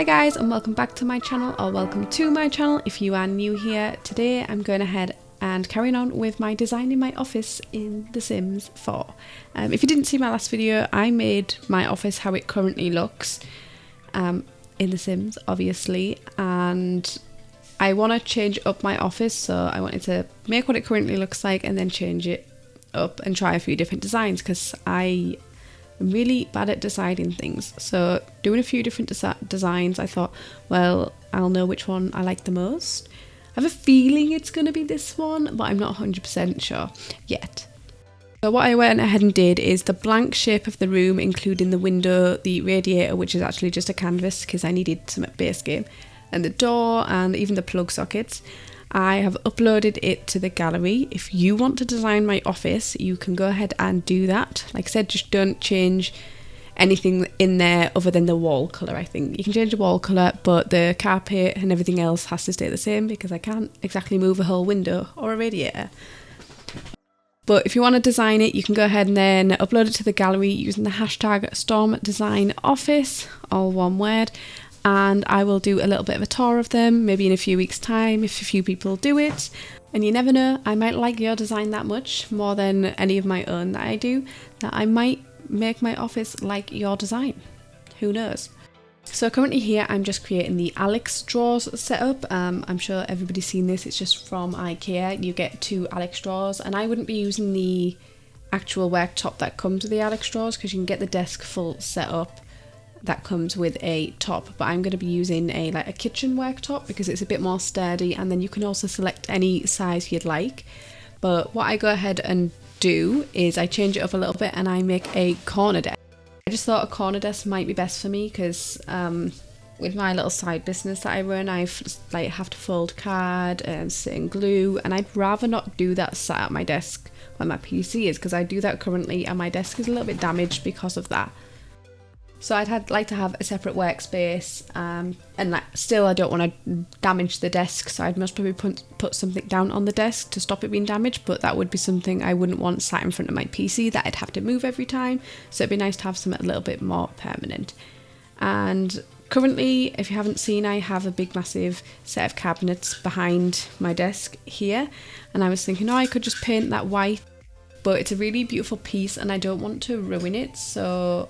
Hi guys, and welcome back to my channel, or welcome to my channel if you are new here. Today I'm going ahead and carrying on with my design in my office in The Sims 4. If you didn't see my last video, I made my office how it currently looks in The Sims, obviously, and I want to change up my office, so I wanted to make what it currently looks like and then change it up and try a few different designs, because I'm really bad at deciding things. So doing a few different designs, I thought, well, I'll know which one I like the most. I have a feeling it's going to be this one, but I'm not 100% sure yet. So what I went ahead and did is the blank shape of the room, including the window, the radiator, which is actually just a canvas because I needed some base game, and the door and even the plug sockets. I have uploaded it to the gallery. If you want to design my office, you can go ahead and do that. Like I said, just don't change anything in there other than the wall colour, I think. You can change the wall colour, but the carpet and everything else has to stay the same because I can't exactly move a whole window or a radiator. But if you want to design it, you can go ahead and then upload it to the gallery using the hashtag StormDesignOffice, all one word. And I will do a little bit of a tour of them, maybe in a few weeks' time if a few people do it. And you never know, I might like your design that much, more than any of my own that I do, that I might make my office like your design. Who knows? So currently here I'm just creating the Alex drawers setup. I'm sure everybody's seen this, it's just from IKEA. You get 2 Alex drawers, and I wouldn't be using the actual worktop that comes with the Alex drawers because you can get the desk full setup that comes with a top, but I'm going to be using a kitchen worktop because it's a bit more sturdy, and then you can also select any size you'd like. But what I go ahead and do is I change it up a little bit and I make a corner desk. I just thought a corner desk might be best for me because with my little side business that I run, I have to fold card and sit and glue, and I'd rather not do that sat at my desk where my PC is, because I do that currently and my desk is a little bit damaged because of that. So I'd like to have a separate workspace, and still I don't want to damage the desk, so I'd most probably put something down on the desk to stop it being damaged, but that would be something I wouldn't want sat in front of my PC that I'd have to move every time, so it'd be nice to have something a little bit more permanent. And currently, if you haven't seen, I have a big massive set of cabinets behind my desk here, and I was thinking, oh, I could just paint that white, but it's a really beautiful piece and I don't want to ruin it, so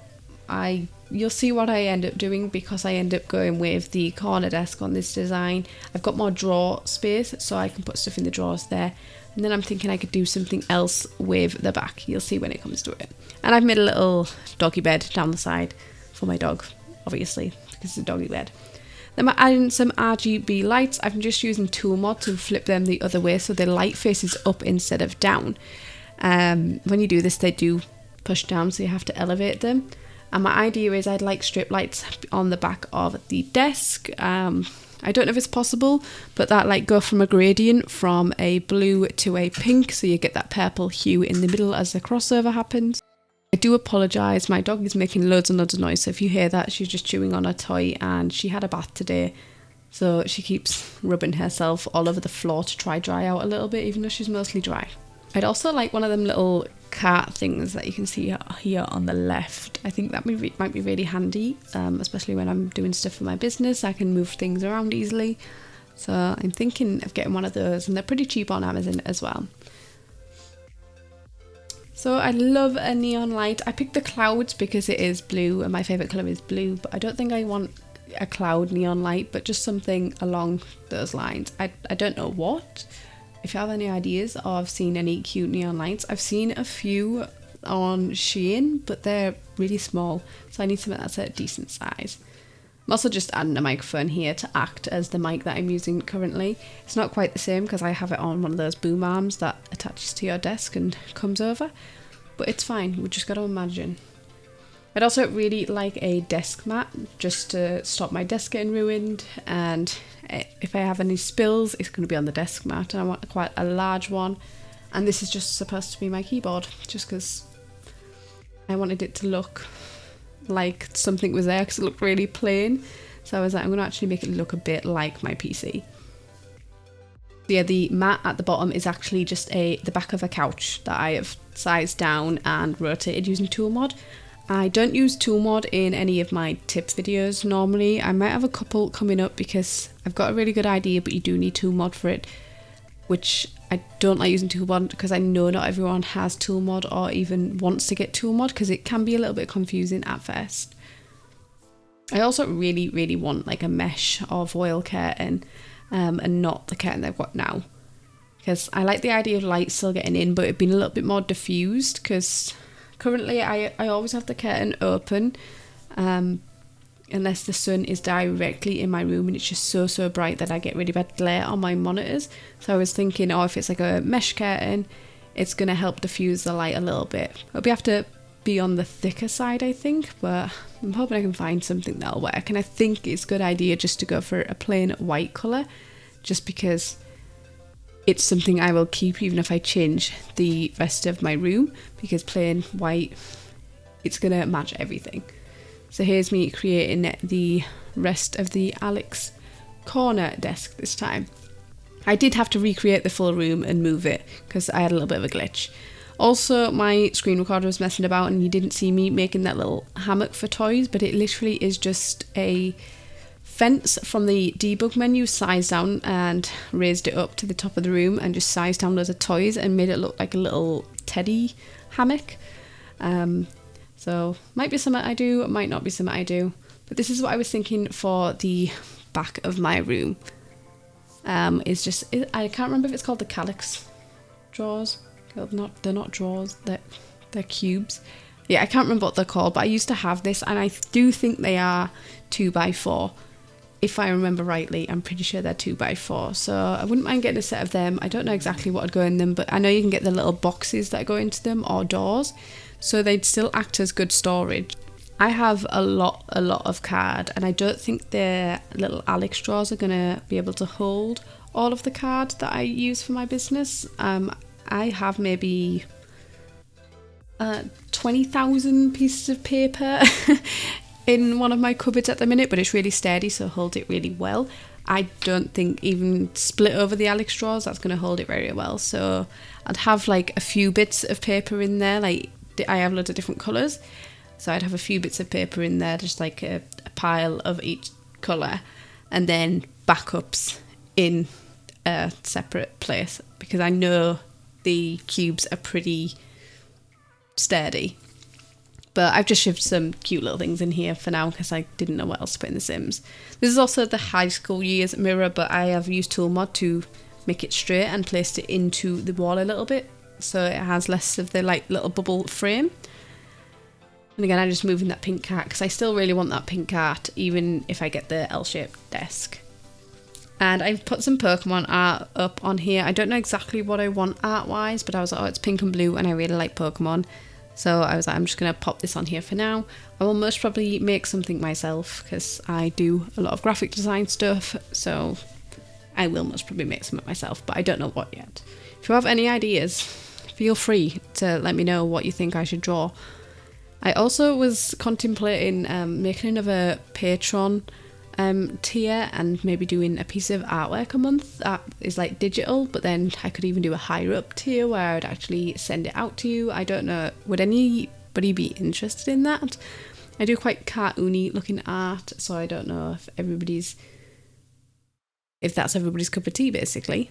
you'll see what I end up doing because I end up going with the corner desk on this design. I've got more drawer space so I can put stuff in the drawers there, and then I'm thinking I could do something else with the back. You'll see when it comes to it. And I've made a little doggy bed down the side for my dog, obviously, because it's a doggy bed. Then I'm adding some RGB lights. I'm just using tool mod to flip them the other way so the light faces up instead of down. When you do this, they do push down, so you have to elevate them. And my idea is I'd like strip lights on the back of the desk. I don't know if it's possible, but that go from a gradient from a blue to a pink, so you get that purple hue in the middle as the crossover happens. I do apologise, my dog is making loads and loads of noise, so if you hear that, she's just chewing on a toy, and she had a bath today, so she keeps rubbing herself all over the floor to try dry out a little bit, even though she's mostly dry. I'd also like one of them little cart things that you can see here on the left. I think that might be really handy, especially when I'm doing stuff for my business. I can move things around easily, so I'm thinking of getting one of those, and they're pretty cheap on Amazon as well. So I love a neon light. I picked the clouds because it is blue and my favourite colour is blue, but I don't think I want a cloud neon light, but just something along those lines. I don't know what. If you have any ideas or have seen any cute neon lights, I've seen a few on Shein, but they're really small, so I need something that's a decent size. I'm also just adding a microphone here to act as the mic that I'm using currently. It's not quite the same because I have it on one of those boom arms that attaches to your desk and comes over, but it's fine, we just got to imagine. I'd also really like a desk mat just to stop my desk getting ruined, and if I have any spills, it's going to be on the desk mat, and I want quite a large one. And this is just supposed to be my keyboard, just because I wanted it to look like something was there, because it looked really plain. So I was like, I'm going to actually make it look a bit like my PC. Yeah, the mat at the bottom is actually just the back of a couch that I have sized down and rotated using tool mod. I don't use tool mod in any of my tip videos normally. I might have a couple coming up because I've got a really good idea, but you do need tool mod for it, which I don't like using tool mod because I know not everyone has tool mod or even wants to get tool mod, because it can be a little bit confusing at first. I also really want like a mesh or voile curtain, and not the curtain I've got now, because I like the idea of light still getting in, but it being a little bit more diffused, because currently I always have the curtain open, unless the sun is directly in my room and it's just so bright that I get really bad glare on my monitors. So I was thinking, oh, if it's like a mesh curtain, it's going to help diffuse the light a little bit. It'll have to be on the thicker side, I think, but I'm hoping I can find something that'll work. And I think it's a good idea just to go for a plain white colour, just because it's something I will keep even if I change the rest of my room, because plain white, it's going to match everything. So here's me creating the rest of the Alex corner desk this time. I did have to recreate the full room and move it because I had a little bit of a glitch. Also, my screen recorder was messing about and you didn't see me making that little hammock for toys, but it literally is just a fence from the debug menu sized down and raised it up to the top of the room and just sized down loads of toys and made it look like a little teddy hammock. So might be something I do, might not be something I do, but this is what I was thinking for the back of my room. It's just, I can't remember if it's called the calyx drawers. They're not drawers, they're cubes. Yeah, I can't remember what they're called, but I used to have this and I do think they are 2x4. If I remember rightly, I'm pretty sure they're 2x4. So I wouldn't mind getting a set of them. I don't know exactly what would go in them, but I know you can get the little boxes that go into them or doors. So they'd still act as good storage. I have a lot of card, and I don't think their little Alex drawers are going to be able to hold all of the card that I use for my business. I have maybe 20,000 pieces of paper in one of my cupboards at the minute, but it's really sturdy, so it holds it really well. I don't think even split over the Alex drawers, that's going to hold it very well. So I'd have like a few bits of paper in there, like I have loads of different colours, so I'd have a few bits of paper in there, just like a pile of each colour, and then backups in a separate place, because I know the cubes are pretty sturdy. But I've just shoved some cute little things in here for now because I didn't know what else to put in The Sims. This is also the high school years mirror, but I have used tool mod to make it straight and placed it into the wall a little bit, so it has less of the like little bubble frame. And again, I'm just moving that pink cat because I still really want that pink cat even if I get the L-shaped desk. And I've put some Pokemon art up on here. I don't know exactly what I want art-wise, but I was like, oh, it's pink and blue and I really like Pokemon. So I was like, I'm just going to pop this on here for now. I will most probably make something myself because I do a lot of graphic design stuff. So I will most probably make something myself, but I don't know what yet. If you have any ideas, feel free to let me know what you think I should draw. I also was contemplating making another Patreon tier and maybe doing a piece of artwork a month that is like digital, but then I could even do a higher up tier where I'd actually send it out to you. I don't know, would anybody be interested in that? I do quite cartoony looking art, so I don't know if that's everybody's cup of tea basically.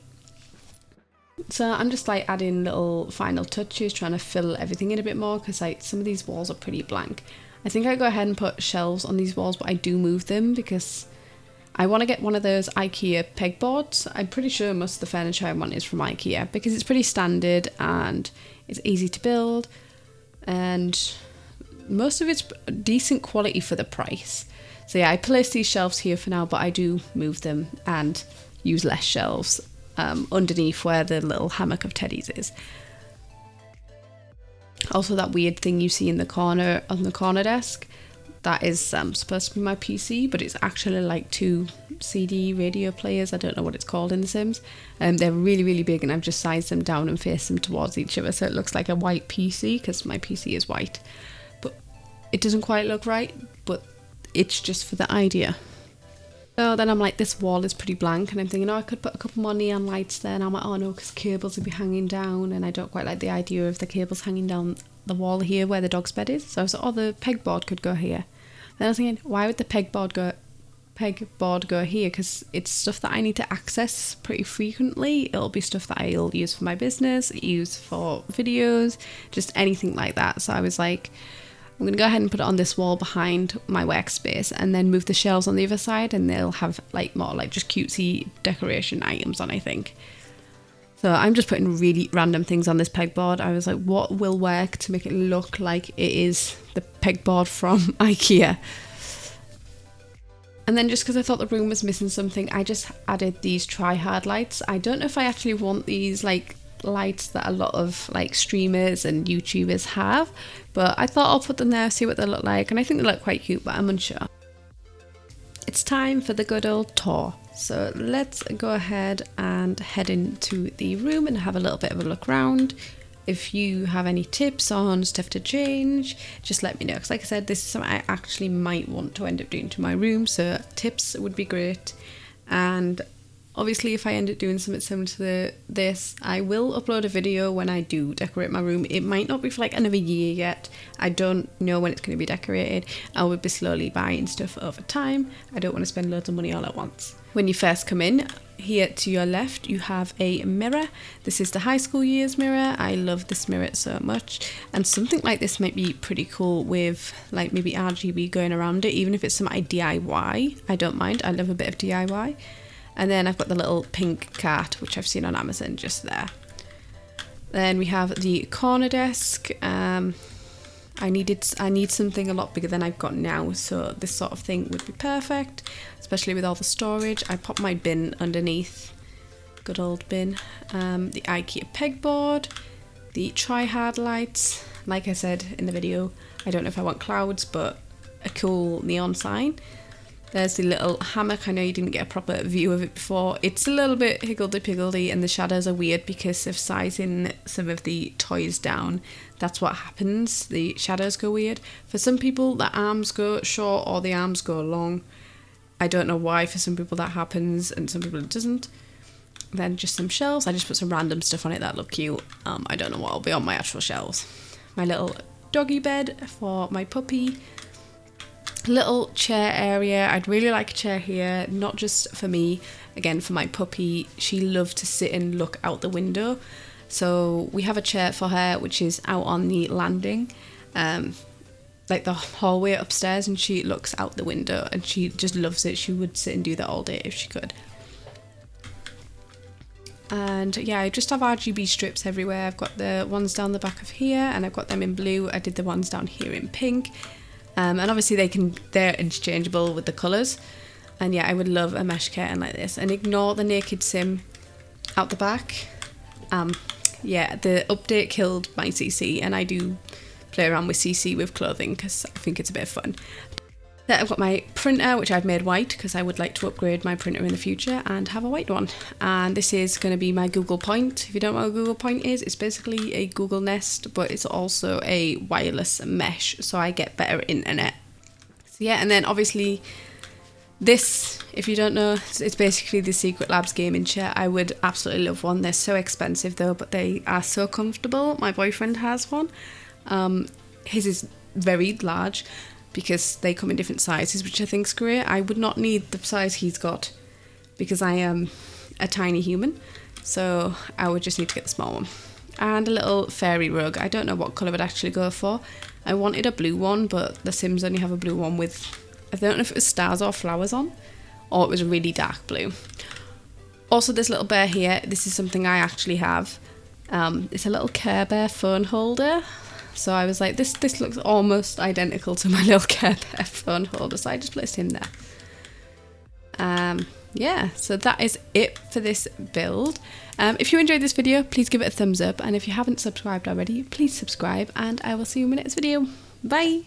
So I'm just like adding little final touches, trying to fill everything in a bit more, because like some of these walls are pretty blank. I think I go ahead and put shelves on these walls, but I do move them because I want to get one of those IKEA pegboards. I'm pretty sure most of the furniture I want is from IKEA because it's pretty standard and it's easy to build, and most of it's decent quality for the price. So yeah, I place these shelves here for now, but I do move them and use less shelves underneath where the little hammock of teddies is. Also, that weird thing you see in the corner on the corner desk, that is supposed to be my PC, but it's actually like 2 CD radio players. I don't know what it's called in The Sims. They're really big, and I've just sized them down and faced them towards each other, so it looks like a white PC because my PC is white. But it doesn't quite look right, but it's just for the idea. So then I'm like, this wall is pretty blank, and I'm thinking, oh, I could put a couple more neon lights there, and I'm like, oh no, because cables would be hanging down, and I don't quite like the idea of the cables hanging down the wall here where the dog's bed is. So I was like, oh, the pegboard could go here. Then I was thinking, why would the pegboard go here? Because it's stuff that I need to access pretty frequently. It'll be stuff that I'll use for my business, use for videos, just anything like that. So I was like, I'm going to go ahead and put it on this wall behind my workspace and then move the shelves on the other side, and they'll have like more like just cutesy decoration items on, I think. So I'm just putting really random things on this pegboard. I was like, what will work to make it look like it is the pegboard from IKEA? And then just because I thought the room was missing something, I just added these try-hard lights. I don't know if I actually want these like lights that a lot of like streamers and YouTubers have, but I thought I'll put them there, see what they look like, and I think they look quite cute, but I'm unsure. It's time for the good old tour. So let's go ahead and head into the room and have a little bit of a look around. If you have any tips on stuff to change, just let me know, because like I said, this is something I actually might want to end up doing to my room, so tips would be great. And obviously if I end up doing something similar to this, I will upload a video when I do decorate my room. It might not be for like another year yet. I don't know when it's going to be decorated. I will be slowly buying stuff over time. I don't want to spend loads of money all at once. When you first come in, here to your left you have a mirror. This is the high school years mirror. I love this mirror so much, and something like this might be pretty cool with like maybe RGB going around it. Even if it's some DIY, I don't mind. I love a bit of DIY. And then I've got the little pink cat, which I've seen on Amazon, just there. Then we have the corner desk. I need something a lot bigger than I've got now, so this sort of thing would be perfect, especially with all the storage. I pop my bin underneath, good old bin. The IKEA pegboard, the try-hard lights. Like I said in the video, I don't know if I want clouds, but a cool neon sign. There's the little hammock. I know you didn't get a proper view of it before. It's a little bit higgledy-piggledy, and the shadows are weird because of sizing some of the toys down. That's what happens. The shadows go weird. For some people, the arms go short or the arms go long. I don't know why for some people that happens and some people it doesn't. Then just some shelves. I just put some random stuff on it that look cute. I don't know what will be on my actual shelves. My little doggy bed for my puppy. Little chair area. I'd really like a chair here, not just for me, again for my puppy. She loved to sit and look out the window, so we have a chair for her which is out on the landing, like the hallway upstairs, and she looks out the window and she just loves it. She would sit and do that all day if she could. And yeah, I just have RGB strips everywhere. I've got the ones down the back of here, and I've got them in blue. I did the ones down here in pink. And obviously they're interchangeable with the colours. And yeah, I would love a mesh curtain like this. And ignore the naked sim out the back. Yeah, the update killed my CC, and I do play around with CC with clothing because I think it's a bit of fun. Then I've got my printer, which I've made white because I would like to upgrade my printer in the future and have a white one. And this is going to be my Google Point. If you don't know what a Google Point is, it's basically a Google Nest, but it's also a wireless mesh, so I get better internet. So yeah, and then obviously this, if you don't know, it's basically the Secret Labs gaming chair. I would absolutely love one. They're so expensive though, but they are so comfortable. My boyfriend has one. His is very large, because they come in different sizes, which I think is great. I would not need the size he's got because I am a tiny human, so I would just need to get the small one. And a little fairy rug. I don't know what colour I'd actually go for. I wanted a blue one, but the Sims only have a blue one with, I don't know if it was stars or flowers on, or it was a really dark blue. Also this little bear here, this is something I actually have. It's a little Care Bear phone holder. So I was like, this looks almost identical to my little Care Bear phone holder, so I just placed him there. Yeah, so that is it for this build. If you enjoyed this video, please give it a thumbs up, and if you haven't subscribed already, please subscribe, and I will see you in my next video. Bye!